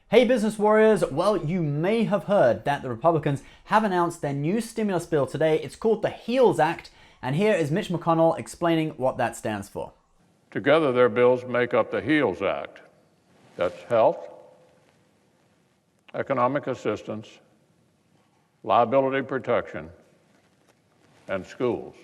Hey business warriors, well you may have heard that the Republicans have announced their new stimulus bill today. It's called the HEALS Act, and here is Mitch McConnell explaining what that stands for. Together their bills make up the HEALS Act. That's health, economic assistance, liability protection, and schools.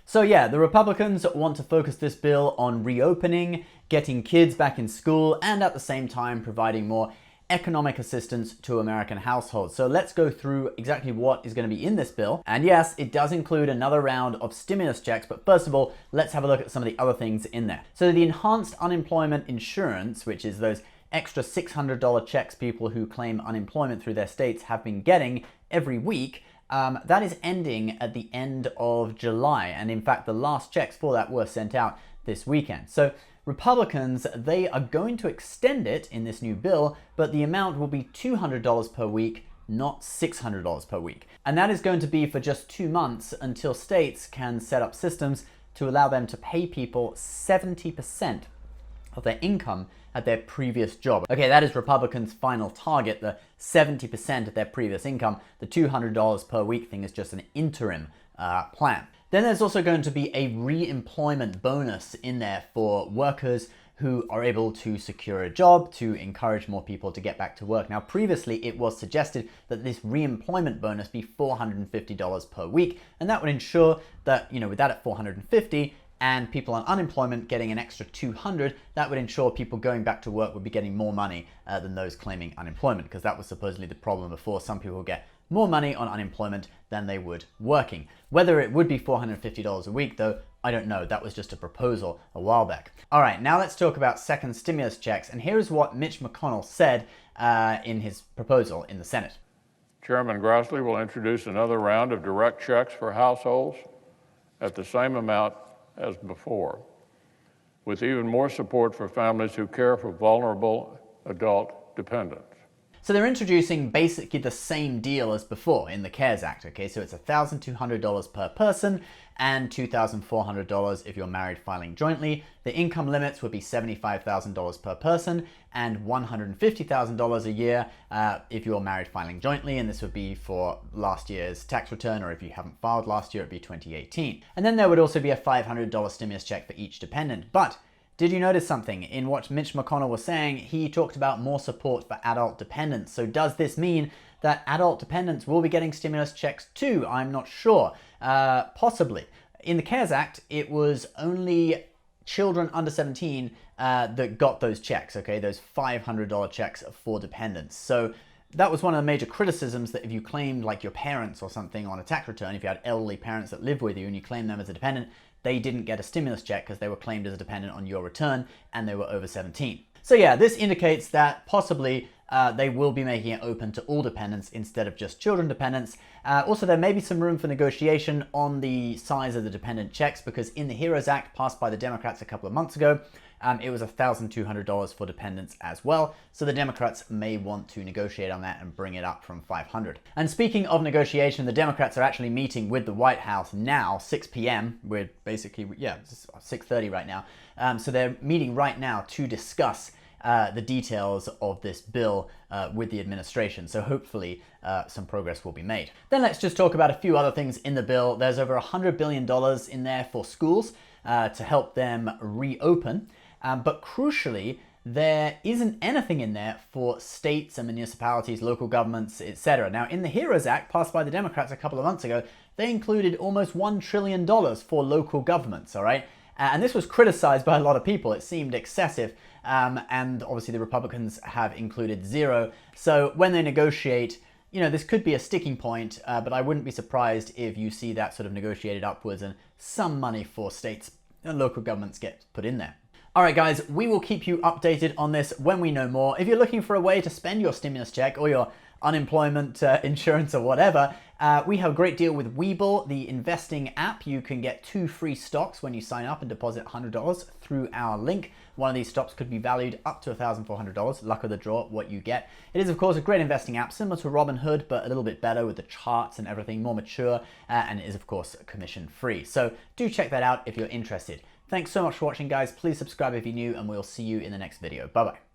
So yeah, the Republicans want to focus this bill on reopening, getting kids back in school, and at the same time providing more economic assistance to American households. So let's go through exactly what is going to be in this bill. And yes, it does include another round of stimulus checks, but first of all, let's have a look at some of the other things in there. So the enhanced unemployment insurance, which is those extra $600 checks people who claim unemployment through their states have been getting every week, that is ending at the end of July. And in fact, the last checks for that were sent out this weekend. So Republicans, they are going to extend it in this new bill, but the amount will be $200 per week, not $600 per week. And that is going to be for just 2 months until states can set up systems to allow them to pay people 70% of their income at their previous job. Okay, that is Republicans' final target, the 70% of their previous income. The $200 per week thing is just an interim plan. Then there's also going to be a re-employment bonus in there for workers who are able to secure a job to encourage more people to get back to work. Now, previously it was suggested that this re-employment bonus be $450 per week, and that would ensure that, with that at $450 and people on unemployment getting an extra $200, that would ensure people going back to work would be getting more money than those claiming unemployment, because that was supposedly the problem before. Some people would get more money on unemployment than they would working. Whether it would be $450 a week, though, I don't know. That was just a proposal a while back. All right, now let's talk about second stimulus checks. And here's what Mitch McConnell said in his proposal in the Senate. Chairman Grassley will introduce another round of direct checks for households at the same amount as before, with even more support for families who care for vulnerable adult dependents. So they're introducing basically the same deal as before in the CARES Act, okay? So it's $1,200 per person and $2,400 if you're married filing jointly. The income limits would be $75,000 per person and $150,000 a year if you're married filing jointly, and this would be for last year's tax return, or if you haven't filed last year, it'd be 2018. And then there would also be a $500 stimulus check for each dependent. But did you notice something in what Mitch McConnell was saying? He talked about more support for adult dependents. So does this mean that adult dependents will be getting stimulus checks too? I'm not sure. Possibly. In the CARES Act, it was only children under 17 that got those checks, okay? Those $500 checks for dependents. So that was one of the major criticisms, that if you claimed like your parents or something on a tax return, if you had elderly parents that lived with you and you claimed them as a dependent, they didn't get a stimulus check because they were claimed as a dependent on your return and they were over 17. So yeah, this indicates that possibly they will be making it open to all dependents instead of just children dependents. Also, there may be some room for negotiation on the size of the dependent checks, because in the HEROES Act passed by the Democrats a couple of months ago, it was $1,200 for dependents as well. So the Democrats may want to negotiate on that and bring it up from $500. And speaking of negotiation, the Democrats are actually meeting with the White House now, 6 p.m. We're basically, it's 6:30 right now. So they're meeting right now to discuss the details of this bill with the administration. So hopefully some progress will be made. Then let's just talk about a few other things in the bill. There's over $100 billion in there for schools to help them reopen. But crucially, there isn't anything in there for states and municipalities, local governments, etc. Now, in the HEROES Act, passed by the Democrats a couple of months ago, they included almost $1 trillion for local governments, all right? And this was criticized by a lot of people. It seemed excessive, and obviously the Republicans have included zero. So when they negotiate, this could be a sticking point, but I wouldn't be surprised if you see that sort of negotiated upwards and some money for states and local governments get put in there. All right, guys, we will keep you updated on this when we know more. If you're looking for a way to spend your stimulus check or your unemployment insurance or whatever, we have a great deal with Webull, the investing app. You can get 2 free stocks when you sign up and deposit $100 through our link. One of these stocks could be valued up to $1,400. Luck of the draw, what you get. It is, of course, a great investing app, similar to Robinhood, but a little bit better with the charts and everything, more mature, and it is, of course, commission free. So do check that out if you're interested. Thanks so much for watching, guys. Please subscribe if you're new, and we'll see you in the next video. Bye-bye.